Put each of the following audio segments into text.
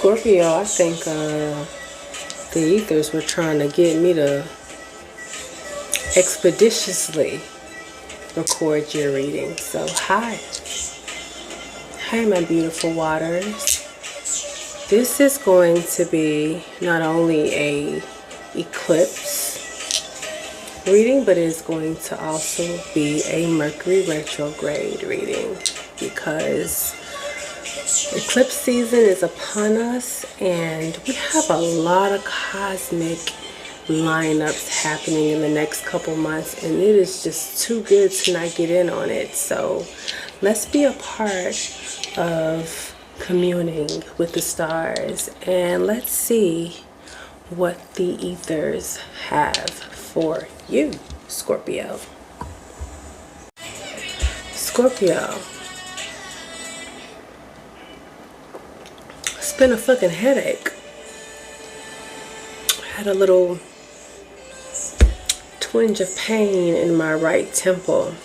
Scorpio, I think the ethers were trying to get me to expeditiously record your reading. So hi my beautiful waters. This is going to be not only a eclipse reading, but it's going to also be a Mercury retrograde reading, because eclipse season is upon us and we have a lot of cosmic lineups happening in the next couple months, and it is just too good to not get in on it. So let's be a part of communing with the stars, and let's see what the ethers have for you, Scorpio. Scorpio, it's been a fucking headache. I had a little twinge of pain in my right temple.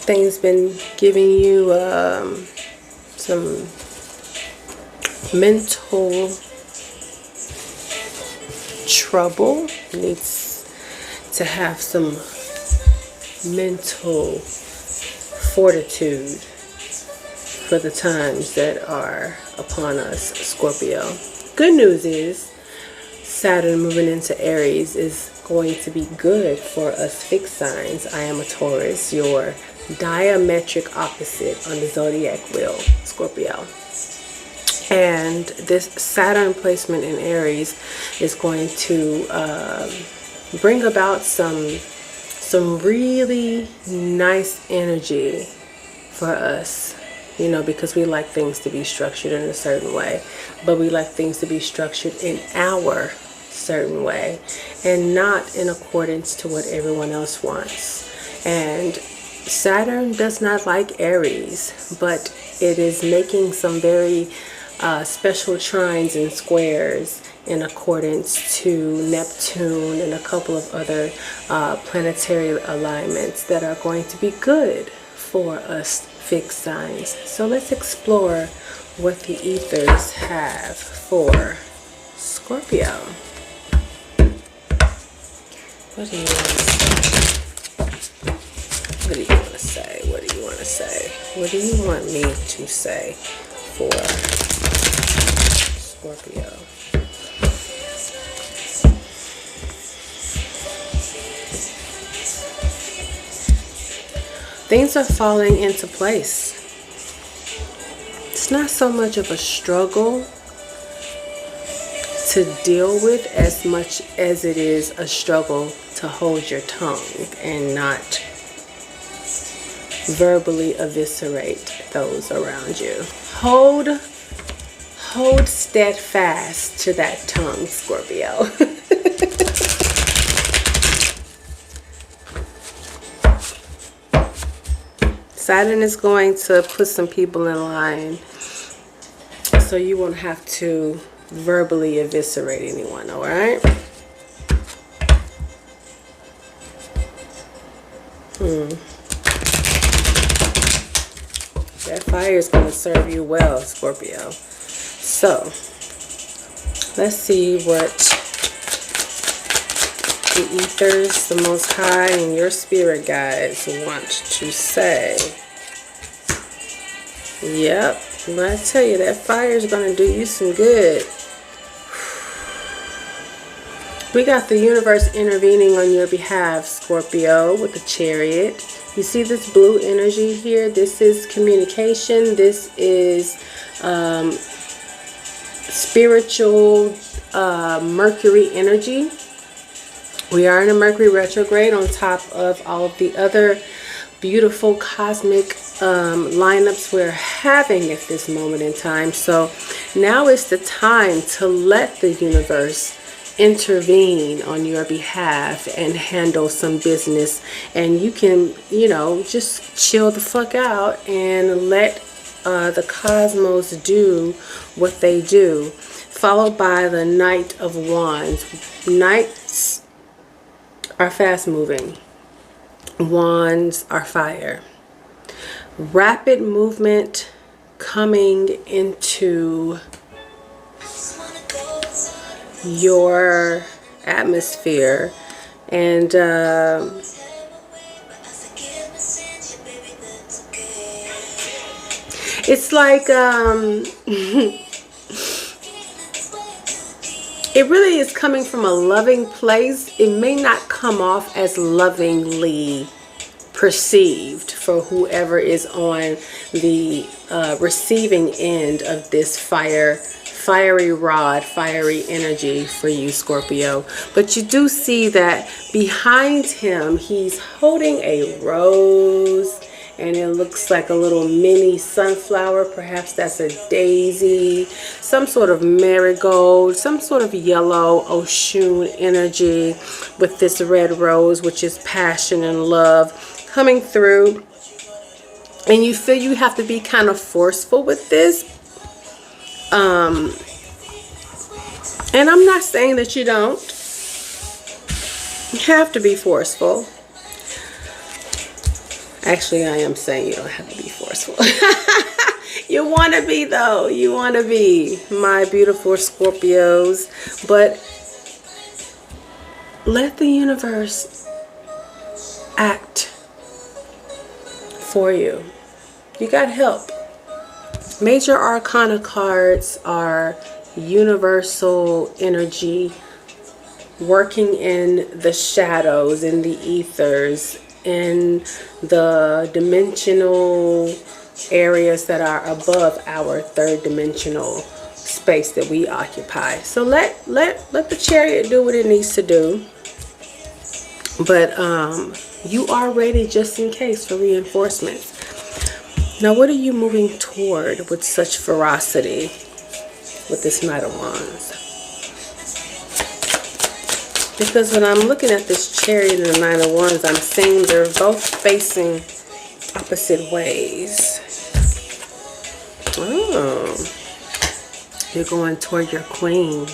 Things been giving you some mental trouble. Needs to have some mental fortitude for the times that are upon us, Scorpio. Good news is Saturn moving into Aries is going to be good for us fixed signs. I am a Taurus, your diametric opposite on the zodiac wheel, Scorpio. And this Saturn placement in Aries is going to bring about some really nice energy for us, you know, because we like things to be structured in a certain way, but we like things to be structured in our certain way and not in accordance to what everyone else wants. And Saturn does not like Aries, but it is making some very special trines and squares in accordance to Neptune and a couple of other planetary alignments that are going to be good for us fixed signs. So let's explore what the ethers have for Scorpio. What do you want to say? What do you want to say? What do you want to say? What do you want me to say for Scorpio? Things are falling into place. It's not so much of a struggle to deal with as much as it is a struggle to hold your tongue and not verbally eviscerate those around you. Hold steadfast to that tongue, Scorpio. Saturn is going to put some people in line so you won't have to verbally eviscerate anyone, all right? That fire is going to serve you well, Scorpio. So, let's see what the ethers, the Most High, and your spirit guides want to say. Yep, but I tell you, that fire is going to do you some good. We got the universe intervening on your behalf, Scorpio, with the Chariot. You see this blue energy here? This is communication. This is spiritual Mercury energy. We are in a Mercury retrograde on top of all of the other beautiful cosmic lineups we're having at this moment in time. So now is the time to let the universe intervene on your behalf and handle some business, and you can, you know, just chill the fuck out and let the cosmos do what they do, followed by the Knight of Wands. Knights are fast moving, wands are fire. rapid movement coming into your atmosphere, and it's like it really is coming from a loving place. It may not come off as lovingly perceived for whoever is on the receiving end of this fiery rod, fiery energy for you, Scorpio. But you do see that behind him, he's holding a rose, and it looks like a little mini sunflower. Perhaps that's a daisy, some sort of marigold, some sort of yellow Oshun energy with this red rose, which is passion and love coming through. And you feel you have to be kind of forceful with this. And I'm not saying that you don't have to be forceful. Actually, I am saying you don't have to be forceful. You want to be, though. You want to be, my beautiful Scorpios. But let the universe act for you. You got help. Major Arcana cards are universal energy working in the shadows, in the ethers, in the dimensional areas that are above our third dimensional space that we occupy. So let the chariot do what it needs to do. But you are ready just in case for reinforcements. Now, what are you moving toward with such ferocity with this Knight of Wands? Because when I'm looking at this chariot and the Knight of Wands, I'm seeing they're both facing opposite ways. Oh, you're going toward your queen.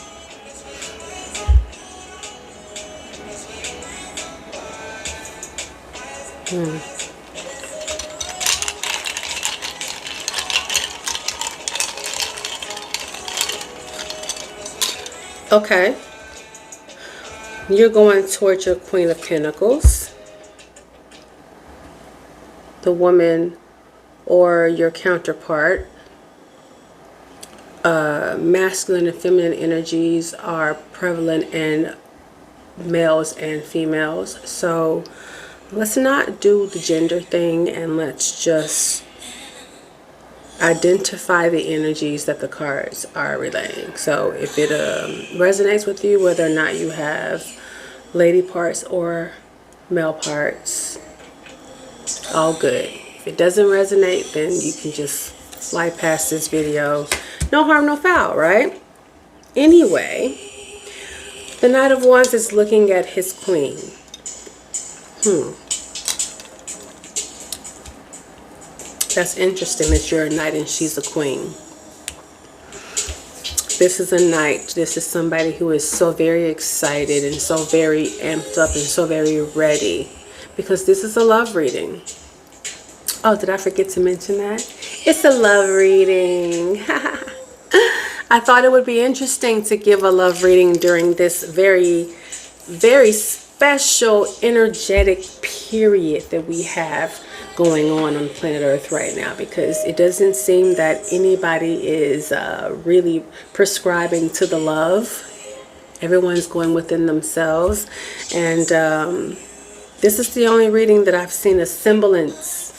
Okay. You're going towards your Queen of Pentacles, the woman or your counterpart. Masculine and feminine energies are prevalent in males and females. So let's not do the gender thing, and let's just identify the energies that the cards are relaying. So if it resonates with you, whether or not you have lady parts or male parts, all good. If it doesn't resonate, then you can just fly past this video. No harm, no foul, right? Anyway, the Knight of Wands is looking at his queen. That's interesting that you're a knight and she's a queen. This is a knight. This is somebody who is so very excited and so very amped up and so very ready, because this is a love reading. Oh, did I forget to mention that? It's a love reading. I thought it would be interesting to give a love reading during this very, very special energetic period that we have going on planet Earth right now, because it doesn't seem that anybody is really prescribing to the love. Everyone's going within themselves, and this is the only reading that I've seen a semblance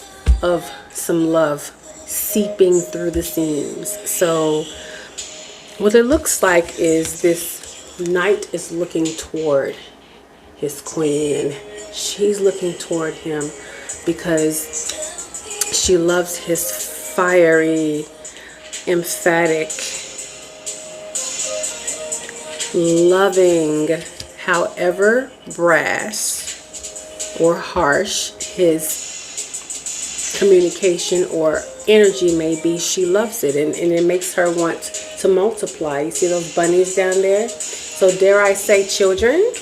of some love seeping through the seams. So what it looks like is this knight is looking toward his queen, and she's looking toward him because she loves his fiery, emphatic, loving, however brash or harsh his communication or energy may be. She loves it, and it makes her want to multiply. You see those bunnies down there? So dare I say, children,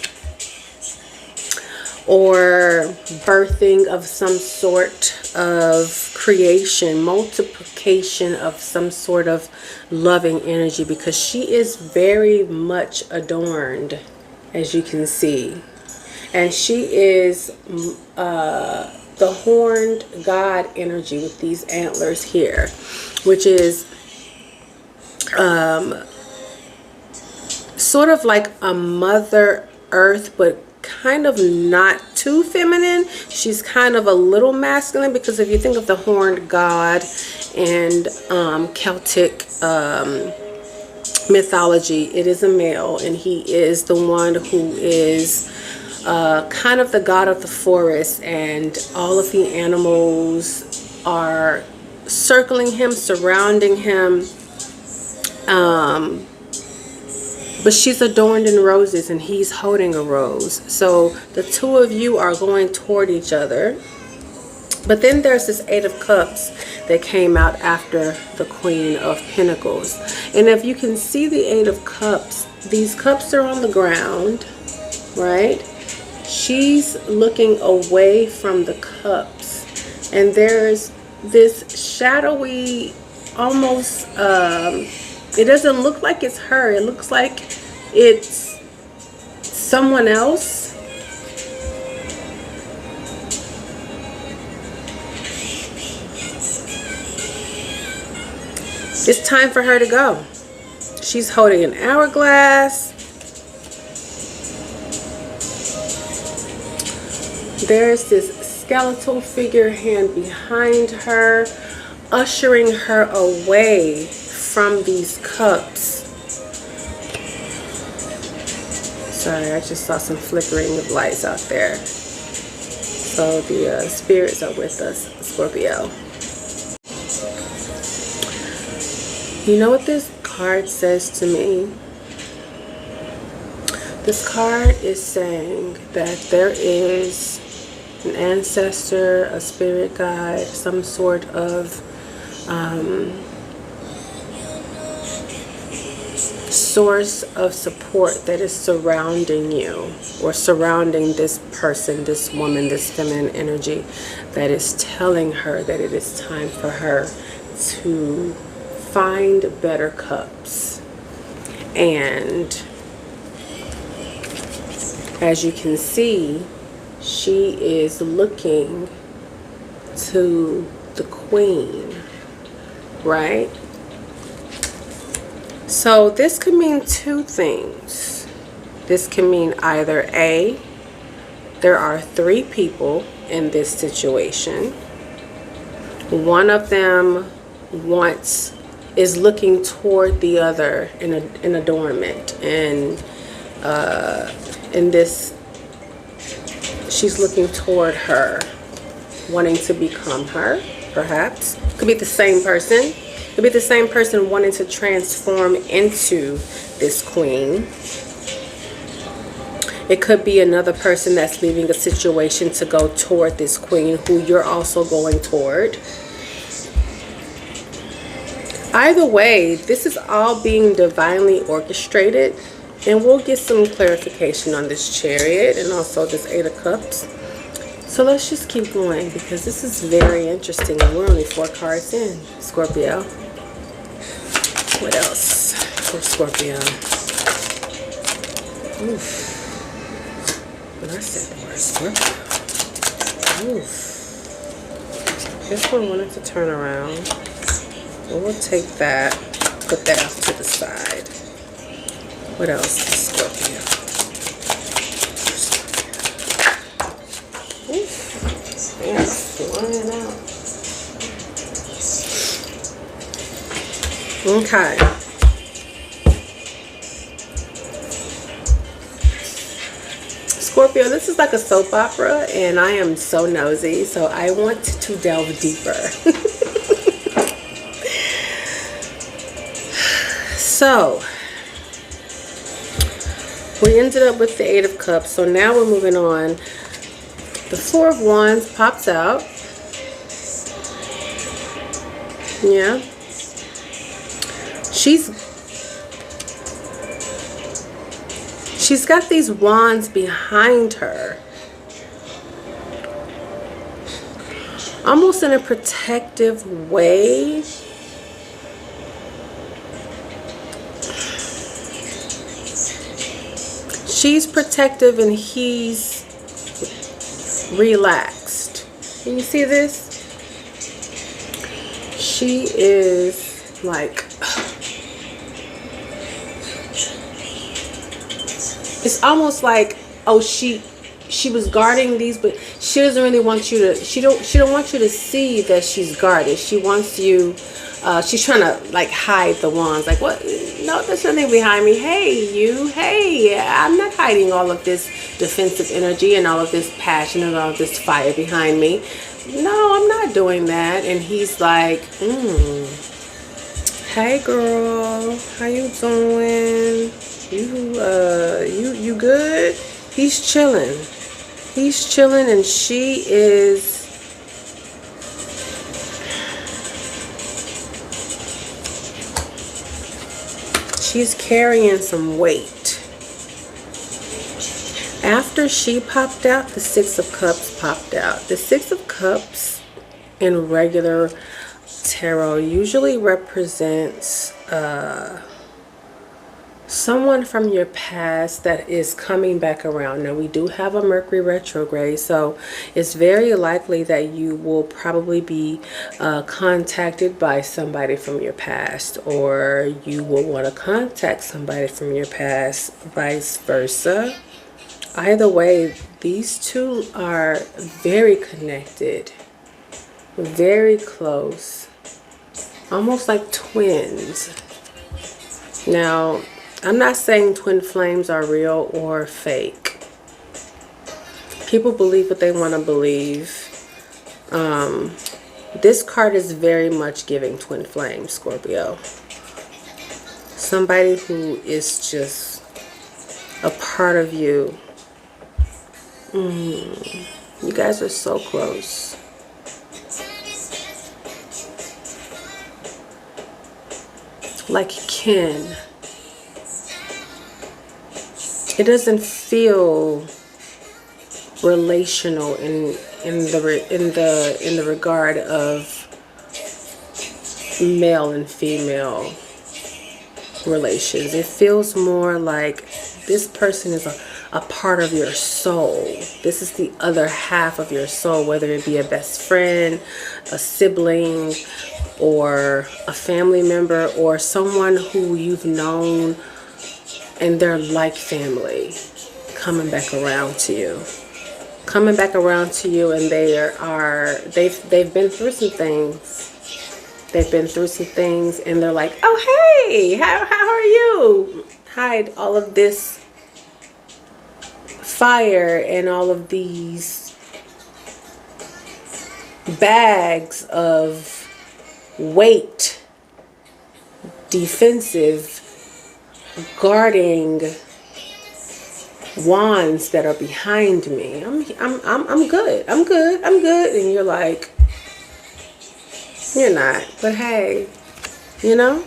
or birthing of some sort of creation, multiplication of some sort of loving energy, because she is very much adorned, as you can see. And she is the horned god energy with these antlers here, which is sort of like a Mother Earth, but kind of not too feminine. She's kind of a little masculine, because if you think of the horned god and Celtic mythology, it is a male, and he is the one who is kind of the god of the forest, and all of the animals are circling him, surrounding him. But she's adorned in roses, and he's holding a rose. So the two of you are going toward each other. But then there's this Eight of Cups that came out after the Queen of Pentacles. And if you can see the Eight of Cups, these cups are on the ground, right? She's looking away from the cups. And there's this shadowy, almost... it doesn't look like it's her. It looks like it's someone else. It's time for her to go. She's holding an hourglass. There's this skeletal figure hand behind her, ushering her away from these cups. Sorry, I just saw some flickering of lights out there. So the spirits are with us, Scorpio. You know what this card says to me? This card is saying that there is an ancestor, a spirit guide, some sort of source of support that is surrounding you, or surrounding this person, this woman, this feminine energy, that is telling her that it is time for her to find better cups. And as you can see, she is looking to the Queen, right? So this could mean two things. This can mean either A, there are three people in this situation. One of them is looking toward the other in adornment, and in this, she's looking toward her, wanting to become her, perhaps. Could be the same person. Could be the same person wanting to transform into this queen. It could be another person that's leaving a situation to go toward this queen, who you're also going toward. Either way, this is all being divinely orchestrated, and we'll get some clarification on this Chariot and also this Eight of Cups. So let's just keep going, because this is very interesting, and we're only 4 cards in, Scorpio. What else for Scorpio? Oof. When I said the word Scorpio. Oof. This one wanted to turn around. Well, we'll take that, put that off to the side. What else is Scorpio? Oof. Man, it's flying out. Okay. Scorpio, this is like a soap opera, and I am so nosy, so I want to delve deeper. So, we ended up with the Eight of Cups, so now we're moving on. The Four of Wands pops out. Yeah. She's got these wands behind her, almost in a protective way. She's protective and he's relaxed. Can you see this? She is like, it's almost like, oh, she was guarding these, but she doesn't really want you to, she don't want you to see that she's guarded. She wants you, she's trying to like hide the wands. Like, what? No, there's nothing behind me. Hey, you, hey, I'm not hiding all of this defensive energy and all of this passion and all of this fire behind me. No, I'm not doing that. And he's like, hey girl, how you doing? You good? He's chilling. He's chilling, and she is, she's carrying some weight. After she popped out, the Six of Cups popped out. The Six of Cups in regular tarot usually represents someone from your past that is coming back around. Now, we do have a Mercury retrograde, so it's very likely that you will probably be contacted by somebody from your past, or you will want to contact somebody from your past, vice versa. Either way, these two are very connected, very close, almost like twins. Now, I'm not saying twin flames are real or fake. People believe what they want to believe. This card is very much giving twin flames, Scorpio. Somebody who is just a part of you. You guys are so close. Like kin. It doesn't feel relational in the regard of male and female relations. It feels more like this person is a part of your soul. This is the other half of your soul, whether it be a best friend, a sibling, or a family member, or someone who you've known and they're like family, coming back around to you. Coming back around to you, and they've been through some things. They've been through some things, and they're like, oh hey, how are you? Hide all of this fire and all of these bags of weight, defensive, guarding wands that are behind me. I'm good. I'm good. And you're like, you're not. But hey, you know?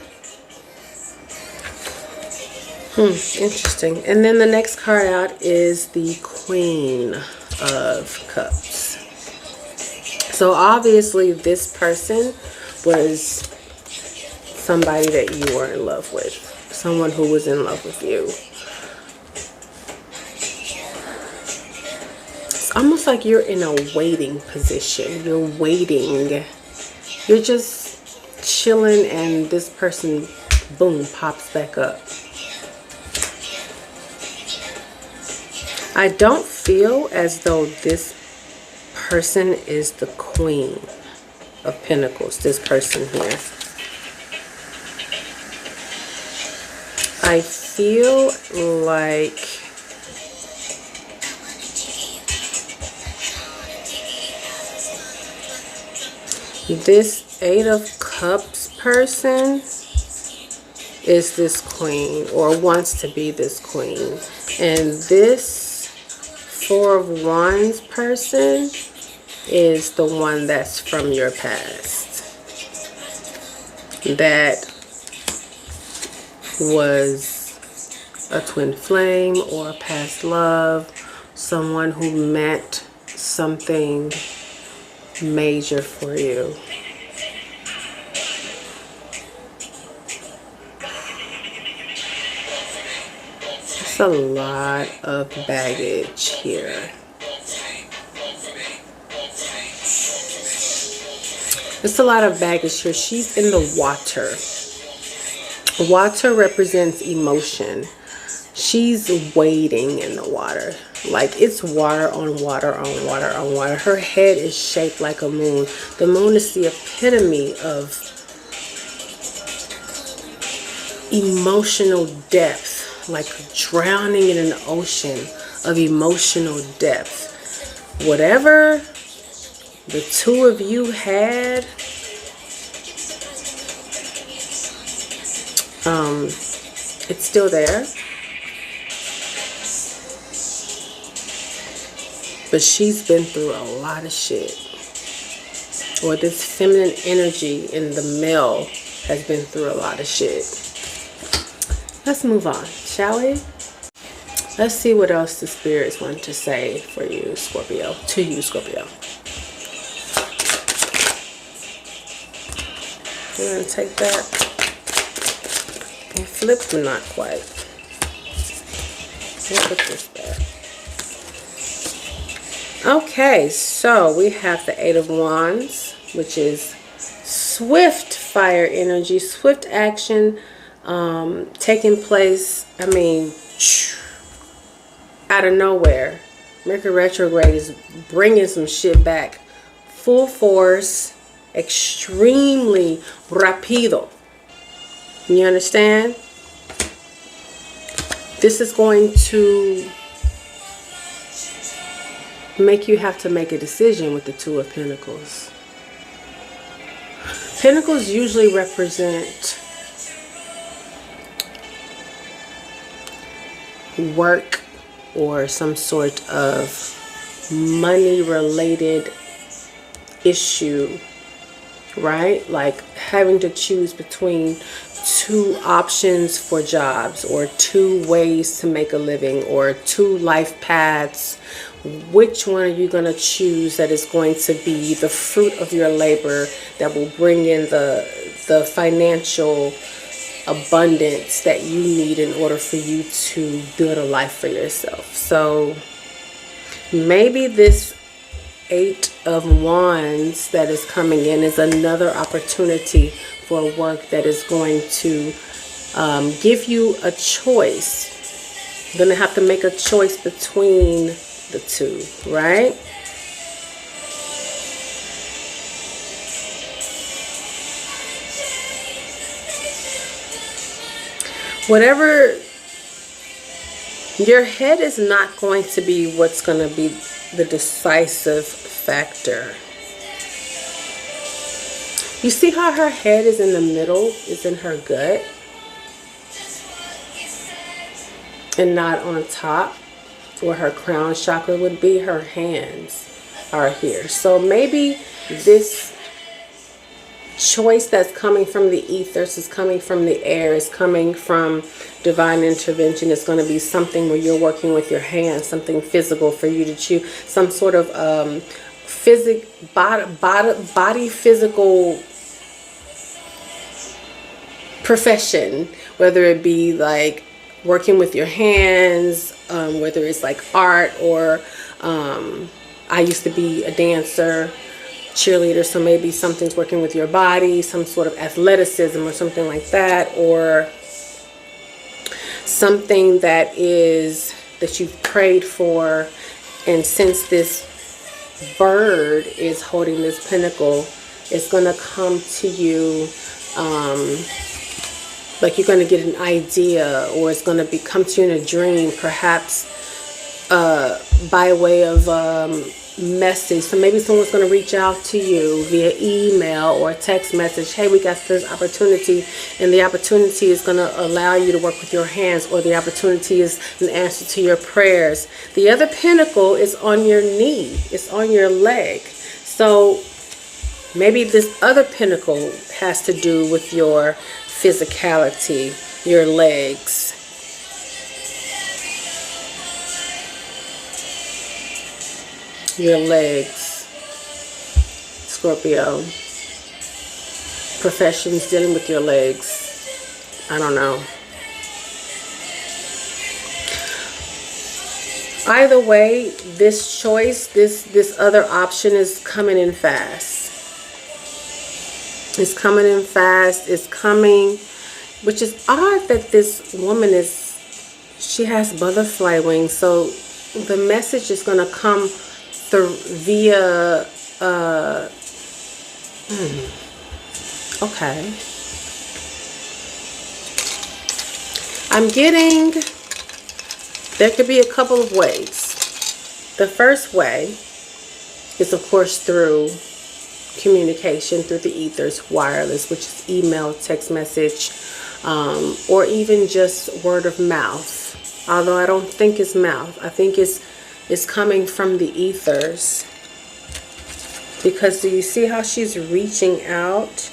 Interesting. And then the next card out is the Queen of Cups. So obviously this person was somebody that you were in love with. Someone who was in love with you. It's almost like you're in a waiting position. You're waiting. You're just chilling, and this person, boom, pops back up. I don't feel as though this person is the Queen of Pentacles, this person here. I feel like this Eight of Cups person is this Queen, or wants to be this Queen. And this Four of Wands person is the one that's from your past. That was a twin flame or a past love. Someone who meant something major for you. It's a lot of baggage here. It's a lot of baggage here. She's in the water. Water represents emotion. She's wading in the water. Like it's water on water on water on water. Her head is shaped like a moon. The moon is the epitome of emotional depth, like drowning in an ocean of emotional depth. Whatever the two of you had, it's still there. But she's been through a lot of shit. Or this feminine energy in the male has been through a lot of shit. Let's move on, shall we? Let's see what else the spirits want to say for you, Scorpio. To you, Scorpio. We're going to take that and flip them, not quite. We'll put this back. Okay, so we have the Eight of Wands, which is swift fire energy, swift action taking place, I mean, out of nowhere. Mercury retrograde is bringing some shit back. Full force, extremely rapido. You understand? This is going to make you have to make a decision with the Two of Pentacles. Pentacles usually represent work or some sort of money related issue, right? Like having to choose between two options for jobs or two ways to make a living or two life paths. Which one are you going to choose that is going to be the fruit of your labor that will bring in the financial abundance that you need in order for you to build a life for yourself? So maybe this Eight of Wands that is coming in is another opportunity for work that is going to give you a choice. You're going to have to make a choice between the two, right? Whatever, your head is not going to be what's going to be the decisive factor. You see how her head is in the middle, is in her gut, and not on top where her crown chakra would be. Her hands are here. So maybe this choice that's coming from the ethers, is coming from the air, is coming from divine intervention, is going to be something where you're working with your hands, something physical for you to choose, some sort of body physical profession, whether it be like working with your hands, whether it's like art or I used to be a dancer, cheerleader, so maybe something's working with your body, some sort of athleticism or something like that, or something that you've prayed for, and since this bird is holding this pentacle, it's going to come to you like you're going to get an idea, or it's going to come to you in a dream, perhaps by way of message. So maybe someone's going to reach out to you via email or text message. Hey, we got this opportunity, and the opportunity is going to allow you to work with your hands, or the opportunity is an answer to your prayers. The other pentacle is on your knee, it's on your leg. So maybe this other pentacle has to do with your physicality, your legs. Your legs. Scorpio. Professions dealing with your legs. I don't know. Either way, this choice, this other option is coming in fast. It's coming in fast. It's coming, which is odd that this woman she has butterfly wings. So the message is going to come through via, okay. I'm getting, there could be a couple of ways. The first way is, of course, through communication, through the ethers, wireless, which is email, text message, or even just word of mouth. Although I don't think it's mouth. I think it's coming from the ethers. Because do you see how she's reaching out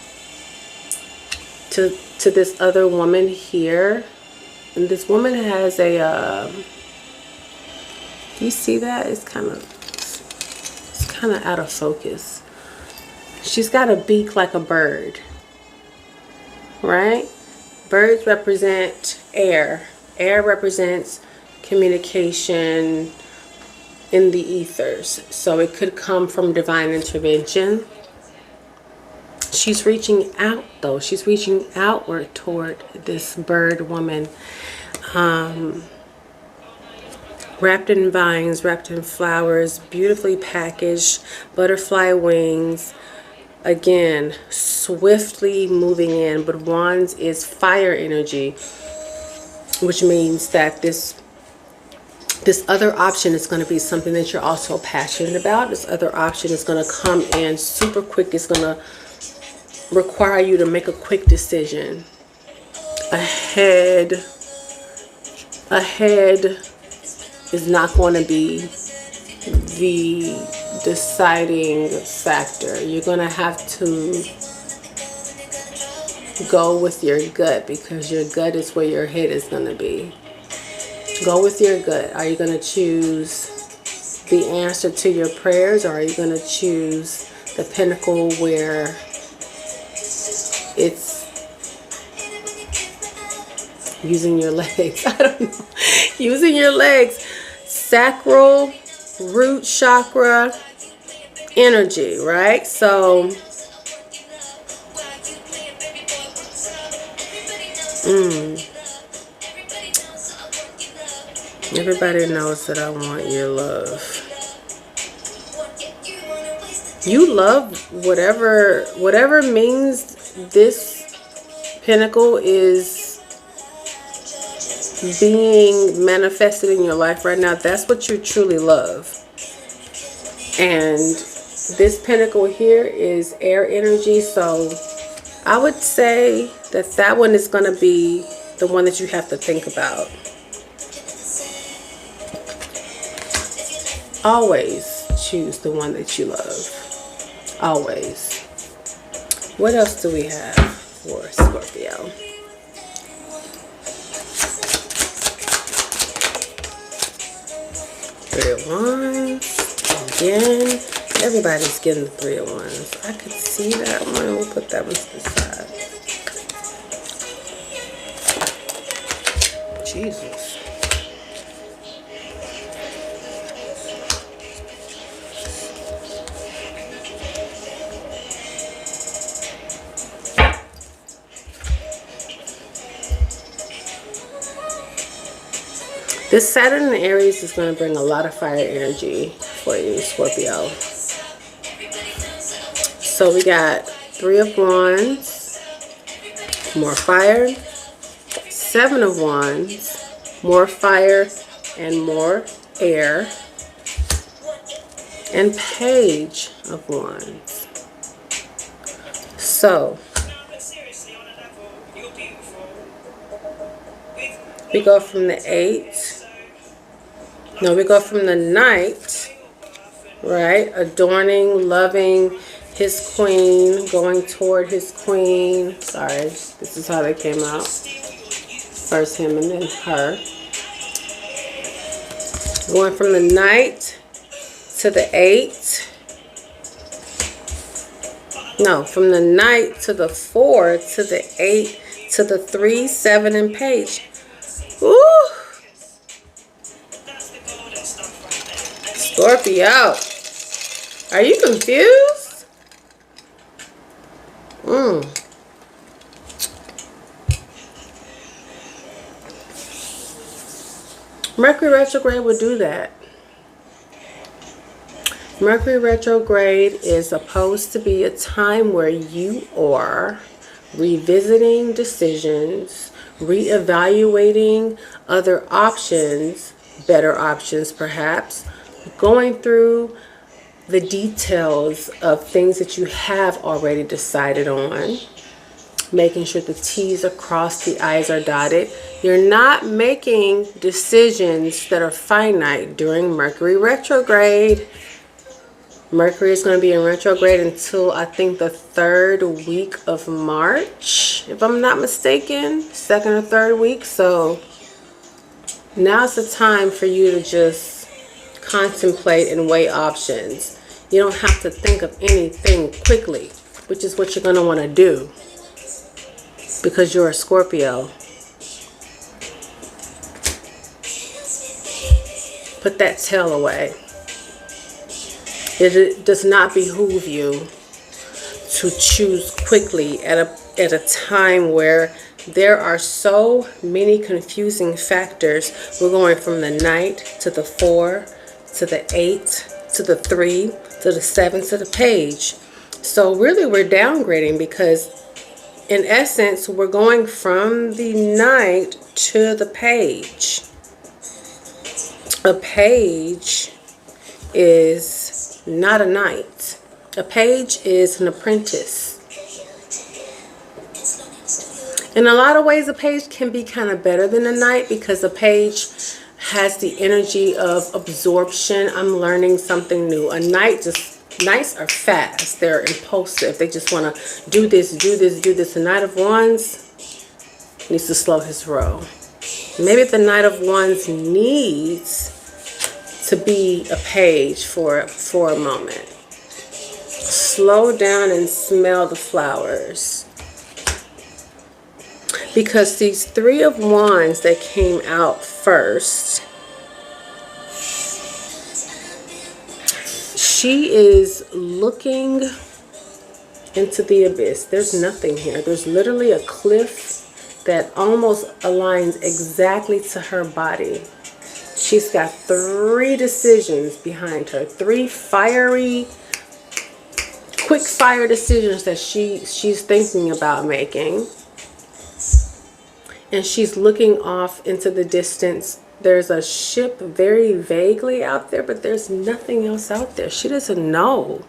to this other woman here? And this woman has a, do you see that? It's kind of out of focus. She's got a beak like a bird, right? Birds represent air. Air represents communication in the ethers. So it could come from divine intervention. She's reaching out though. She's reaching outward toward this bird woman. Wrapped in vines, wrapped in flowers, beautifully packaged, butterfly wings. Again, swiftly moving in, but wands is fire energy, which means that this other option is going to be something that you're also passionate about. This other option is going to come in super quick. It's going to require you to make a quick decision. Ahead is not going to be the deciding factor. You're going to have to go with your gut, because your gut is where your head is going to be. Go with your gut. Are you going to choose the answer to your prayers, or are you going to choose the pinnacle where it's using your legs? I don't know. Using your legs. Sacral, root chakra energy, right? So everybody knows that I want your love. You love whatever means this pinnacle is being manifested in your life right now. That's what you truly love. And this pinnacle here is air energy. So I would say that one is going to be the one that you have to think about. Always choose the one that you love. Always. What else do we have for Scorpio? Three of Wands. Again, everybody's getting the Three of Wands. I could see that one. We'll put that one to the side. Jesus. This Saturn in Aries is going to bring a lot of fire energy for you, Scorpio. So we got Three of Wands, more fire. Seven of Wands, more fire and more air. And Page of Wands. So we go from the 8. No, we go from the Knight, right? Adorning, loving his queen, going toward his queen. Sorry, this is how they came out. First him and then her. Going from the Knight to the 8. No, from the Knight to the 4 to the 8 to the 3, 7, and Page. Ooh. Scorpio. Are you confused? Mercury retrograde will do that. Mercury retrograde is supposed to be a time where you are revisiting decisions, reevaluating other options, better options perhaps, going through the details of things that you have already decided on, making sure the T's are crossed, the I's are dotted. You're not making decisions that are finite during Mercury retrograde. Mercury is going to be in retrograde until I think the 3rd week of March, if I'm not mistaken, 2nd or 3rd week. So now's the time for you to just contemplate and weigh options. You don't have to think of anything quickly, which is what you're going to want to do because you're a Scorpio. Put that tail away. It does not behoove you to choose quickly at a time where there are so many confusing factors. We're going from the Knight to the 4 to the 8 to the 3 to the 7 to the Page. So really we're downgrading because in essence we're going from the Knight to the Page. A Page is not a knight. A page is an apprentice. In a lot of ways, a page can be kind of better than a knight because a page has the energy of absorption. I'm learning something new. A knight knights are fast. They're impulsive. They just want to do this, do this, do this. The Knight of Wands needs to slow his roll. Maybe the Knight of Wands needs to be a page for a moment. Slow down and smell the flowers. Because these 3 of Wands that came out first, she is looking into the abyss. There's nothing here. There's literally a cliff that almost aligns exactly to her body. She's got 3 decisions behind her. 3 fiery, quick fire decisions that she's thinking about making. And she's looking off into the distance. There's a ship very vaguely out there, but there's nothing else out there. She doesn't know.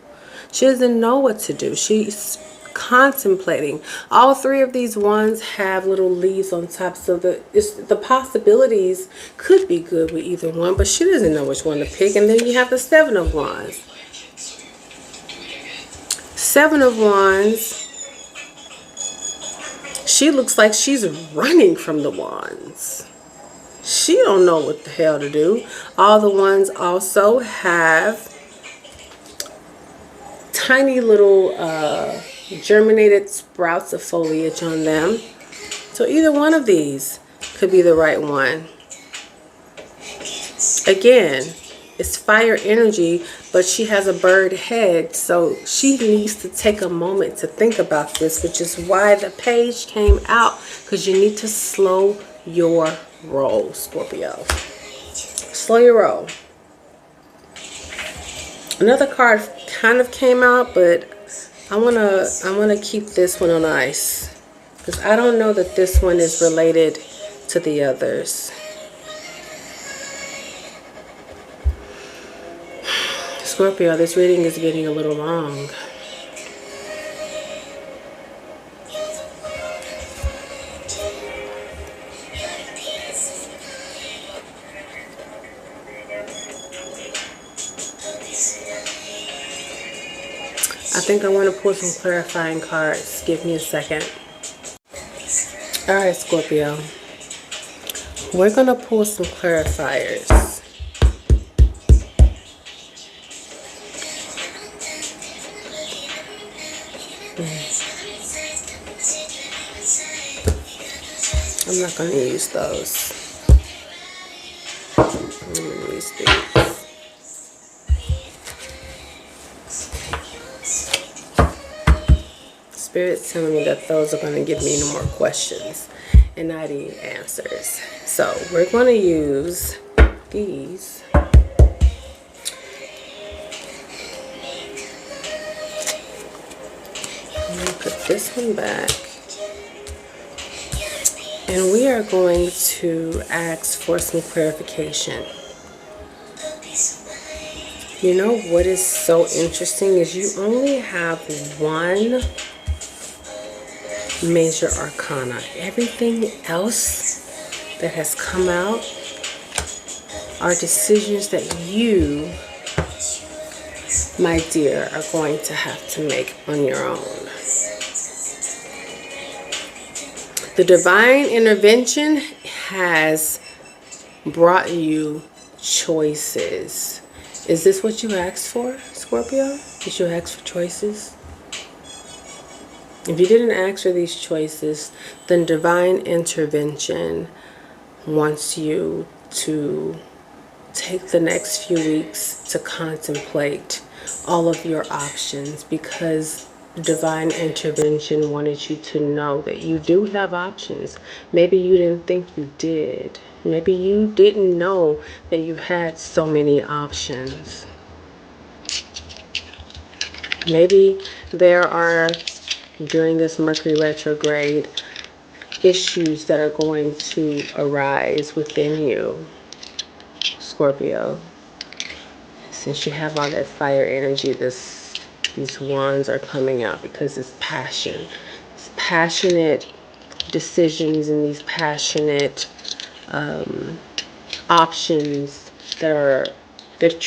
She doesn't know what to do. She's contemplating. All 3 of these wands have little leaves on top, so the possibilities could be good with either one, but she doesn't know which one to pick. And then you have the 7 of Wands. 7 of Wands, she looks like she's running from the wands. She don't know what the hell to do. All the wands also have tiny little germinated sprouts of foliage on them. So either one of these could be the right one. Again, it's fire energy, but she has a bird head, so she needs to take a moment to think about this, which is why the page came out, because you need to slow your roll, Scorpio. Slow your roll. Another card kind of came out, but I wanna keep this one on ice because I don't know that this one is related to the others. Scorpio, this reading is getting a little long. I think I want to pull some clarifying cards. Give me a second. Alright, Scorpio. We're going to pull some clarifiers. I'm not going to use those. I'm going to use these. Spirit's telling me that those are going to give me no more questions and not any answers. So we're going to use these. I'm going to put this one back. And we are going to ask for some clarification. You know what is so interesting is you only have one major arcana. Everything else that has come out are decisions that you, my dear, are going to have to make on your own. The divine intervention has brought you choices. Is this what you asked for, Scorpio? Did you ask for choices? If you didn't ask for these choices, then divine intervention wants you to take the next few weeks to contemplate all of your options, because divine intervention wanted you to know that you do have options. Maybe you didn't think you did. Maybe you didn't know that you had so many options. Maybe there are, during this Mercury retrograde, issues that are going to arise within you, Scorpio. Since you have all that fire energy, these wands are coming out because it's passion. It's passionate decisions and these passionate options that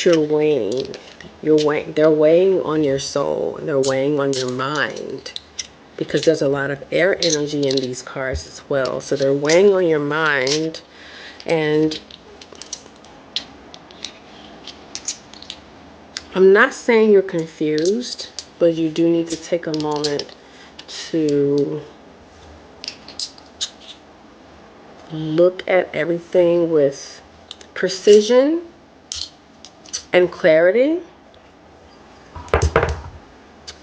you're weighing. They're weighing on your soul, and they're weighing on your mind, because there's a lot of air energy in these cards as well. So they're weighing on your mind, and I'm not saying you're confused, but you do need to take a moment to look at everything with precision and clarity.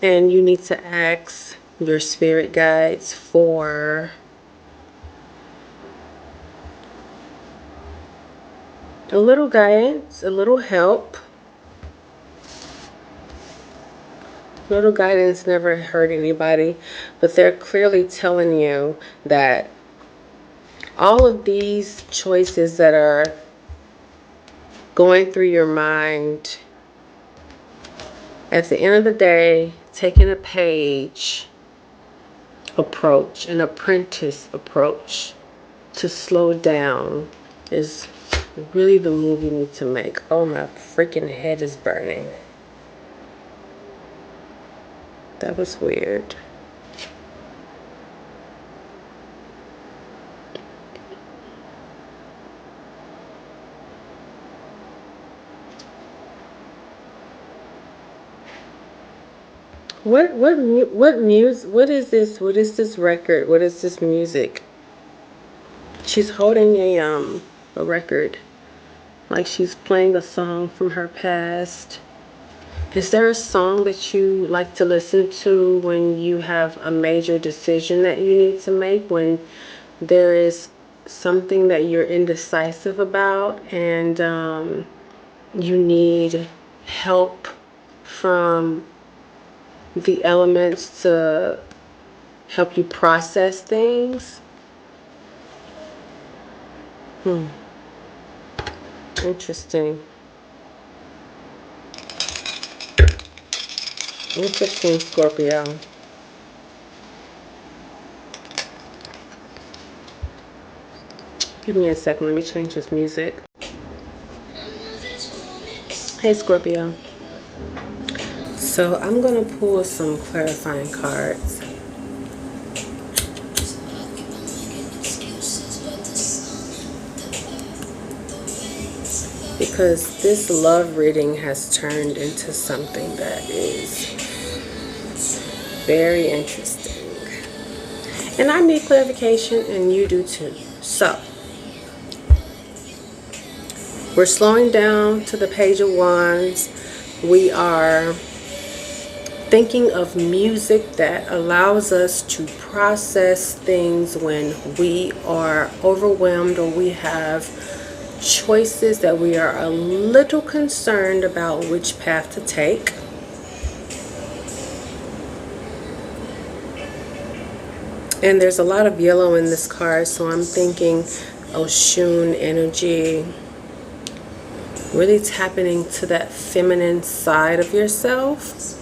And you need to ask your spirit guides for a little guidance, a little help. Little guidance never hurt anybody, but they're clearly telling you that all of these choices that are going through your mind, at the end of the day, taking a page approach, an apprentice approach to slow down is really the move you need to make. Oh, my freaking head is burning. That was weird. What music? What is this? What is this record? What is this music? She's holding a record, like she's playing a song from her past. Is there a song that you like to listen to when you have a major decision that you need to make, when there is something that you're indecisive about and you need help from the elements to help you process things? Interesting. Interesting, Scorpio. Give me a second. Let me change this music. Hey, Scorpio. So I'm going to pull some clarifying cards. Because this love reading has turned into something that is Very interesting. And I need clarification, and you do too. So, we're slowing down to the Page of Wands. We are thinking of music that allows us to process things when we are overwhelmed or we have choices that we are a little concerned about which path to take. And there's a lot of yellow in this card, so I'm thinking Oshun energy. Really tapping into that feminine side of yourself.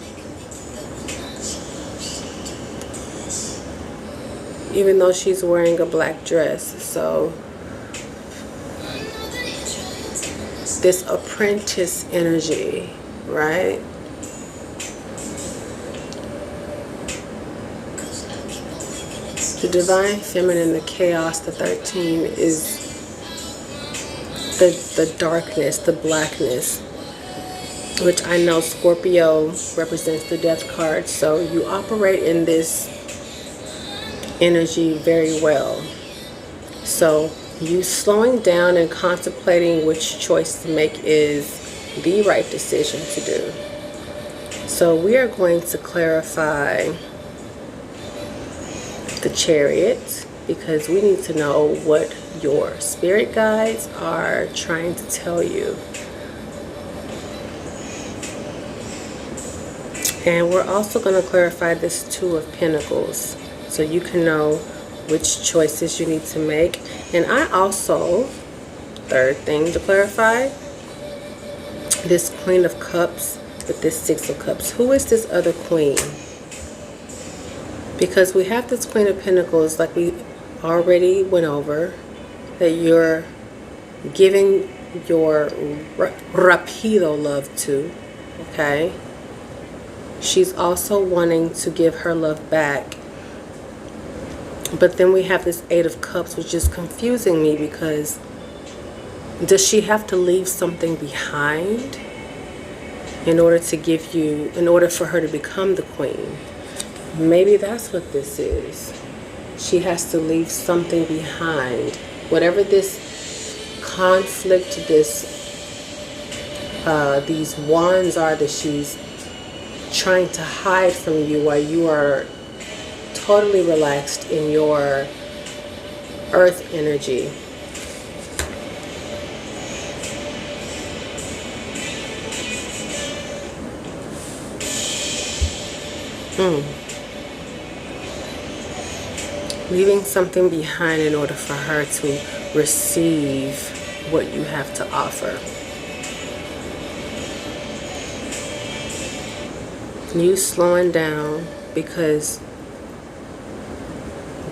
Even though she's wearing a black dress. So this apprentice energy, right? The divine feminine, the chaos, the 13 is the darkness, the blackness, which I know Scorpio represents the death card. So you operate in this energy very well. So you slowing down and contemplating which choice to make is the right decision to do. So we are going to clarify the Chariot, because we need to know what your spirit guides are trying to tell you. And we're also going to clarify this Two of Pentacles, so you can know which choices you need to make. And I also, third thing to clarify, this Queen of Cups with this Six of Cups. Who is this other queen? Because we have this Queen of Pentacles, like we already went over, that you're giving your rapido love to, okay? She's also wanting to give her love back. But then we have this Eight of Cups, which is confusing me, because does she have to leave something behind in order to give you, in order for her to become the queen? Maybe that's what this is. She has to leave something behind. Whatever this conflict, these wands are that she's trying to hide from you, while you are totally relaxed in your earth energy. Leaving something behind in order for her to receive what you have to offer. You slowing down because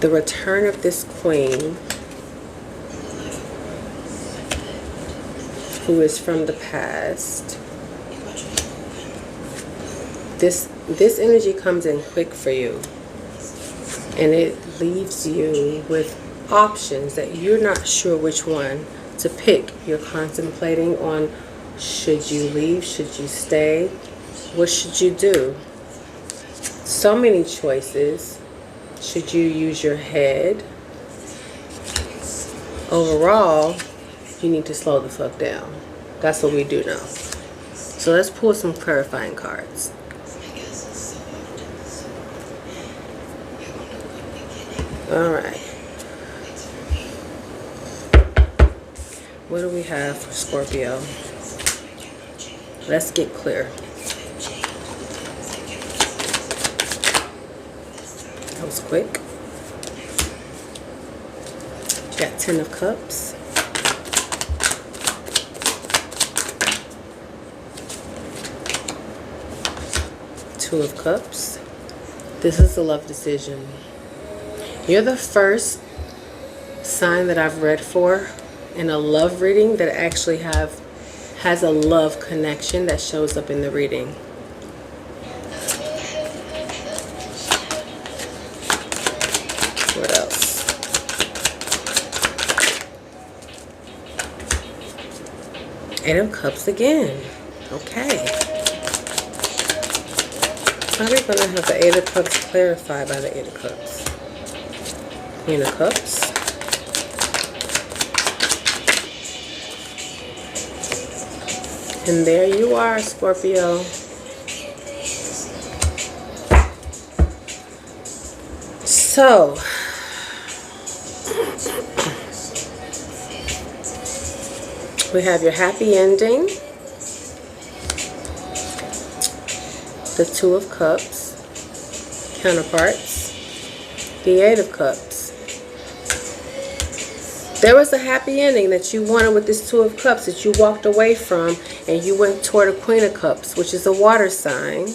the return of this queen, who is from the past, this energy comes in quick for you. And it leaves you with options that you're not sure which one to pick. You're contemplating on, should you leave? Should you stay? What should you do? So many choices. Should you use your head? Overall, you need to slow the fuck down. That's what we do now. So let's pull some clarifying cards. All right. What do we have for Scorpio? Let's get clear. That was quick. Got 10 of Cups. Two of Cups. This is a love decision. You're the first sign that I've read for in a love reading that actually has a love connection that shows up in the reading. What else? Eight of Cups again. Okay. How are we going to have the Eight of Cups clarified by the Eight of Cups? Queen of Cups. And there you are, Scorpio. So, we have your happy ending, the Two of Cups, counterparts, the Eight of Cups. There was a happy ending that you wanted with this Two of Cups that you walked away from, and you went toward a Queen of Cups, which is a water sign,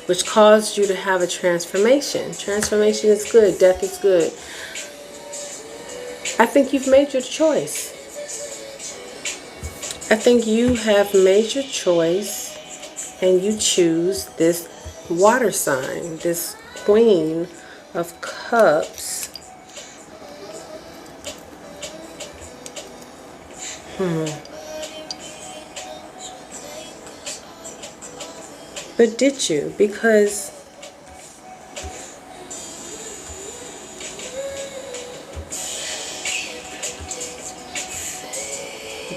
which caused you to have a transformation. Transformation is good. Death is good. I think you've made your choice. I think you have made your choice, and you choose this water sign, this Queen of Cups. But did you? Because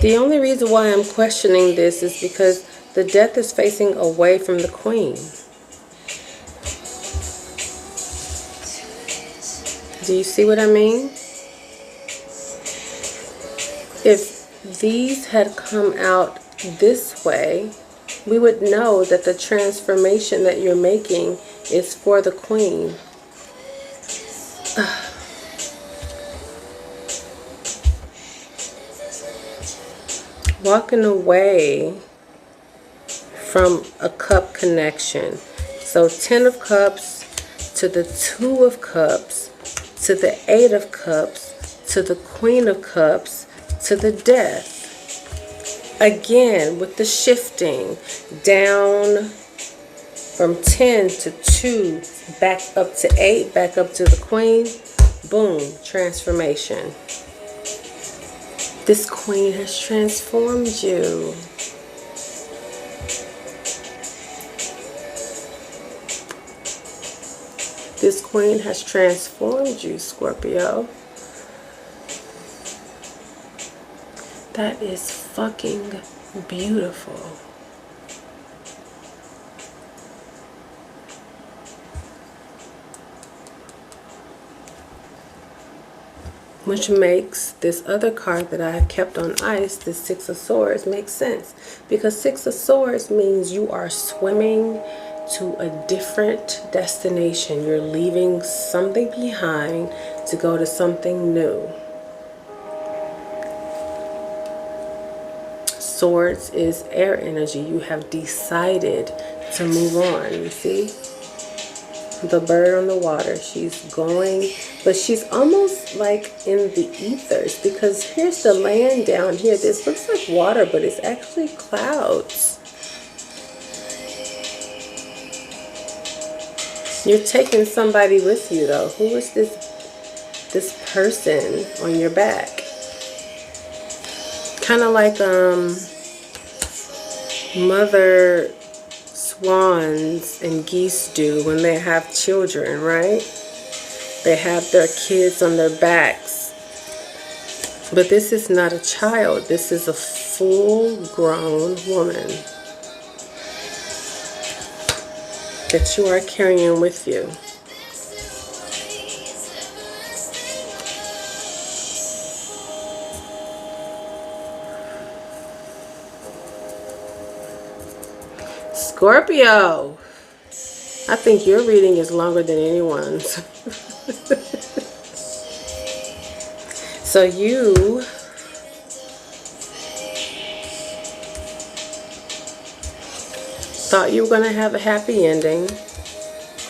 the only reason why I'm questioning this is because the Death is facing away from the Queen. Do you see what I mean? If these had come out this way, we would know that the transformation that you're making is for the Queen. Walking away from a cup connection. So 10 of Cups to the Two of Cups to the Eight of Cups to the Queen of Cups to the Death. Again, with the shifting down from 10 to 2, back up to 8, back up to the Queen. Boom, transformation. This Queen has transformed you. This Queen has transformed you, Scorpio. That is fucking beautiful. Which makes this other card that I have kept on ice, the Six of Swords, make sense. Because Six of Swords means you are swimming to a different destination. You're leaving something behind to go to something new. Swords is air energy. You have decided to move on. You see? The bird on the water. She's going, but she's almost like in the ethers, because here's the land down here. This looks like water, but it's actually clouds. You're taking somebody with you, though. Who is this person on your back? Kind of like mother swans and geese do when they have children, right? They have their kids on their backs. But this is not a child. This is a full-grown woman that you are carrying with you. Scorpio, I think your reading is longer than anyone's. So you thought you were going to have a happy ending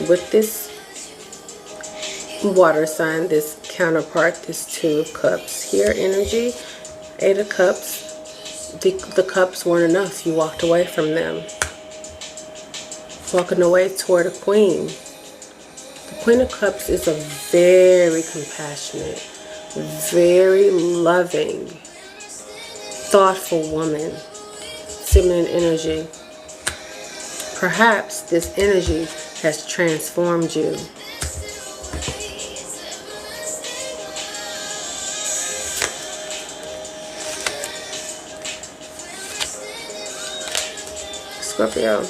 with this water sign, this counterpart, this Two of Cups. Here, energy, Eight of Cups. The cups weren't enough. You walked away from them. Walking away toward a Queen. The Queen of Cups is a very compassionate, very loving, thoughtful woman. Feminine energy. Perhaps this energy has transformed you. Scorpio.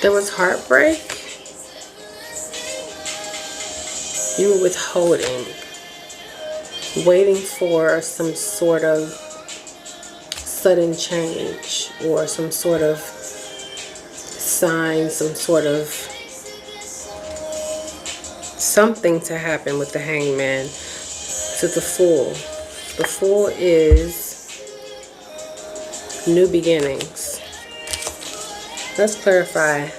There was heartbreak. You were withholding, waiting for some sort of sudden change or some sort of sign, some sort of something to happen with the Hangman to the Fool. The Fool is new beginnings. Let's clarify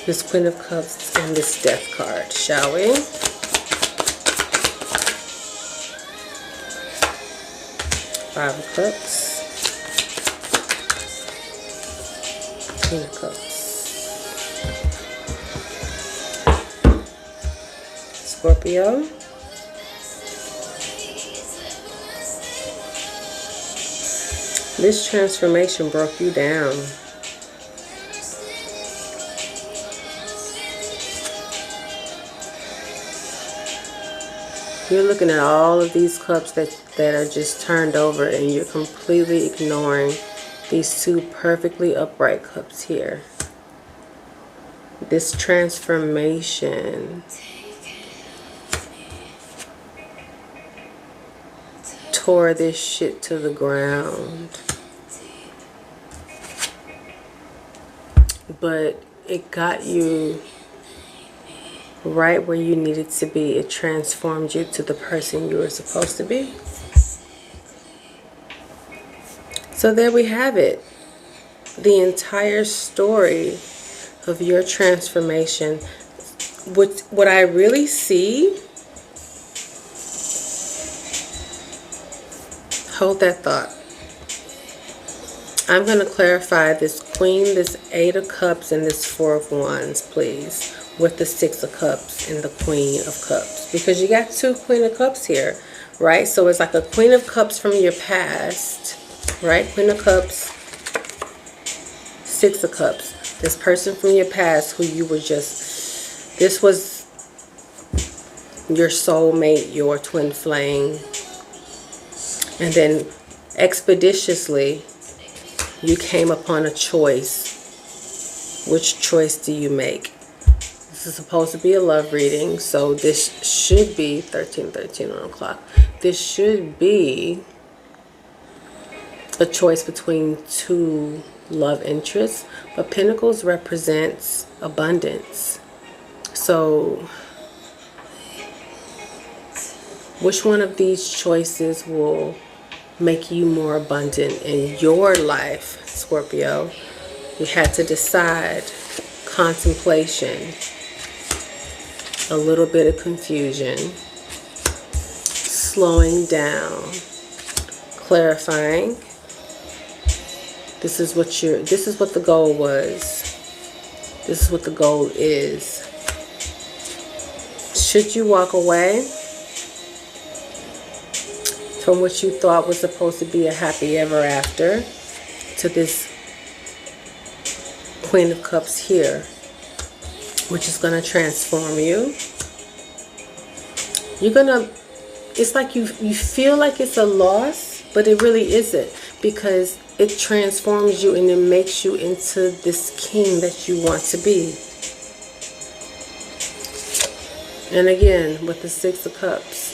this Queen of Cups and this Death card, shall we? Five of Cups. Queen of Cups. Scorpio. This transformation broke you down. You're looking at all of these cups that are just turned over, and you're completely ignoring these two perfectly upright cups here. This transformation tore this shit to the ground. But it got you right where you needed to be. It transformed you to the person you were supposed to be. So there we have it. The entire story of your transformation. What I really see, hold that thought. I'm going to clarify this Queen, this Eight of Cups, and this Four of Wands, please, with the Six of Cups and the Queen of Cups, because you got two Queen of Cups here, right? So it's like a Queen of Cups from your past, right? Queen of Cups, Six of Cups. This person from your past who you were just, this was your soulmate, your twin flame. And then expeditiously, you came upon a choice. Which choice do you make? This is supposed to be a love reading, so this should be 13:13 on the clock. This should be a choice between two love interests, but Pentacles represents abundance. So which one of these choices will make you more abundant in your life, Scorpio? You had to decide. Contemplation, a little bit of confusion, slowing down, clarifying. This is what the goal was. This is what the goal is. Should you walk away from what you thought was supposed to be a happy ever after to this Queen of Cups here, which is going to transform you. You're going to, it's like you feel like it's a loss, but it really isn't, because it transforms you and it makes you into this king that you want to be. And again, with the Six of Cups,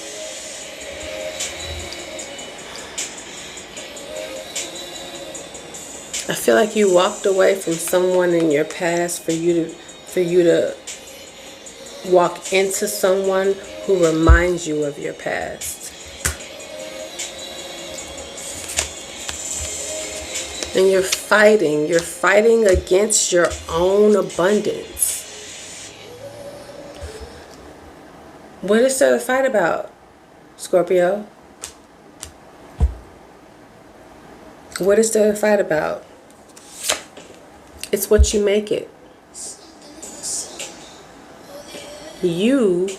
I feel like you walked away from someone in your past for you to walk into someone who reminds you of your past. And you're fighting against your own abundance. What is there to fight about, Scorpio? What is there to fight about? It's what you make it. You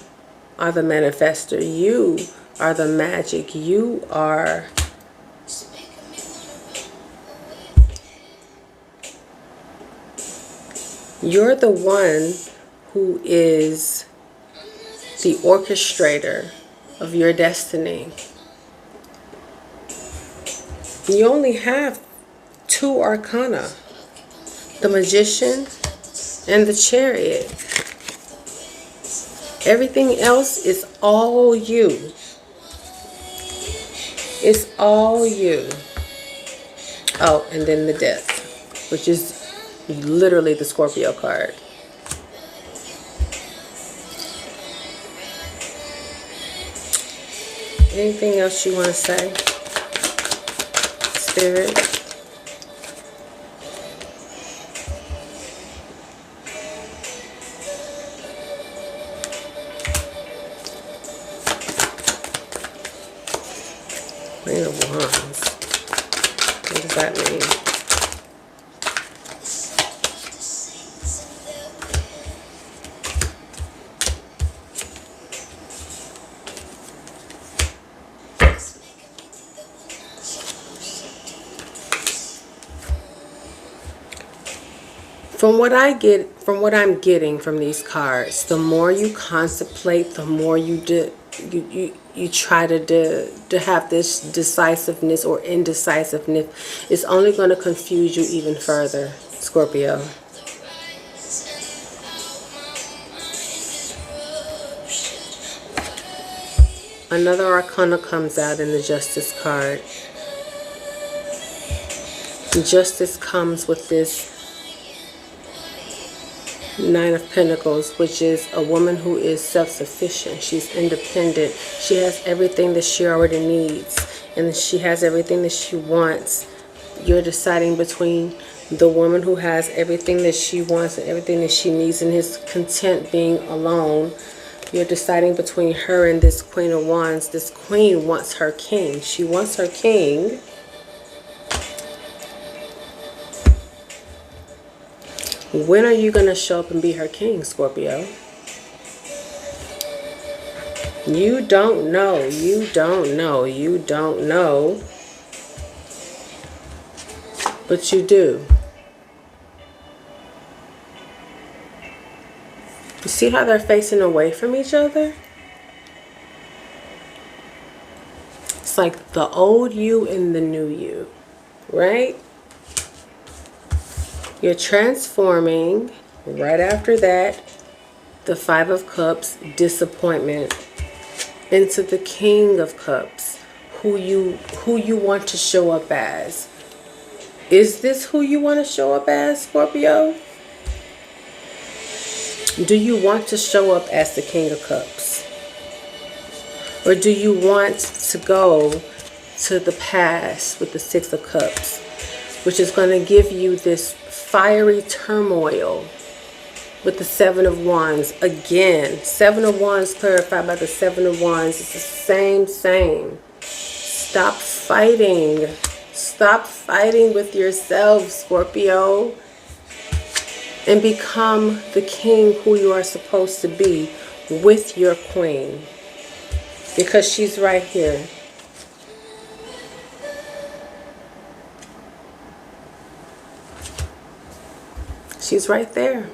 are the manifester. You are the magic. You are You're the one who is the orchestrator of your destiny. You only have 2 arcana, the Magician and the Chariot. Everything else is all you. It's all you. Oh, and then the Death, which is literally the Scorpio card. Anything else you want to say, Spirit? Queen of Wands. What does that mean? From what I'm getting from these cards, the more you contemplate, the more you try to have this decisiveness or indecisiveness. It's only going to confuse you even further, Scorpio. Another arcana comes out in the Justice card. Justice comes with this 9 of Pentacles, which is a woman who is self-sufficient. She's independent. She has everything that she already needs, and she has everything that she wants. You're deciding between the woman who has everything that she wants and everything that she needs and is content being alone. You're deciding between her and this Queen of Wands. This queen wants her king. She wants her king. When are you going to show up and be her king, Scorpio? You don't know. You don't know. You don't know. But you do. You see how they're facing away from each other? It's like the old you and the new you, right? You're transforming. Right after that, the 5 of Cups, disappointment, into the King of Cups, who you want to show up as. Is this who you want to show up as, Scorpio? Do you want to show up as the King of Cups? Or do you want to go to the past with the 6 of Cups, which is going to give you this fiery turmoil with the 7 of Wands? Again, 7 of Wands clarified by the 7 of Wands. It's the same. Stop fighting. Stop fighting with yourself, Scorpio. And become the king who you are supposed to be with your queen. Because she's right here. She's right there.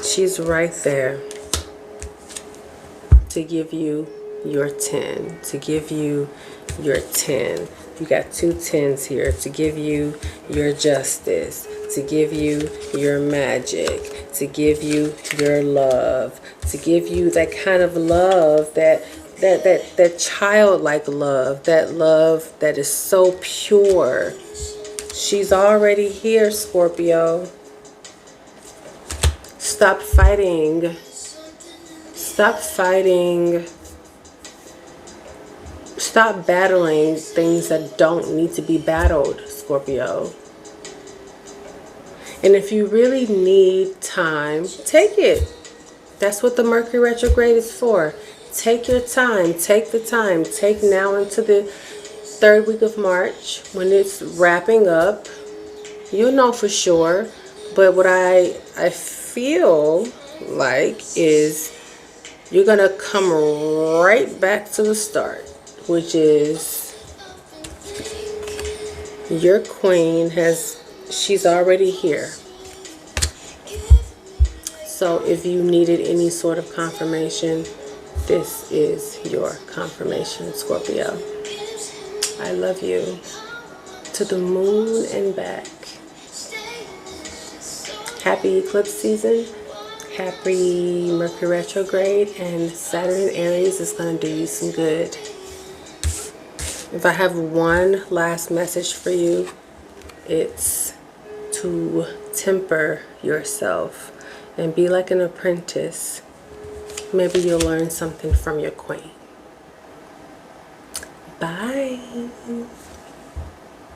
She's right there to give you your 10. To give you your 10. You got 2 10s here. To give you your justice. To give you your magic. To give you your love. To give you that kind of love, that childlike love, that love that is so pure. She's already here, Scorpio. Stop fighting. Stop fighting. Stop battling things that don't need to be battled, Scorpio. And if you really need time, take it. That's what the Mercury retrograde is for. Take your time. Take the time. Take now into the 3rd week of March when it's wrapping up. You'll know for sure. But what I feel like is you're going to come right back to the start, which is Your queen she's already here. So if you needed any sort of confirmation, this is your confirmation, Scorpio. I love you. To the moon and back. Happy eclipse season. Happy Mercury retrograde. And Saturn in Aries is going to do you some good. If I have one last message for you, it's to temper yourself and be like an apprentice. Maybe you'll learn something from your queen. Bye.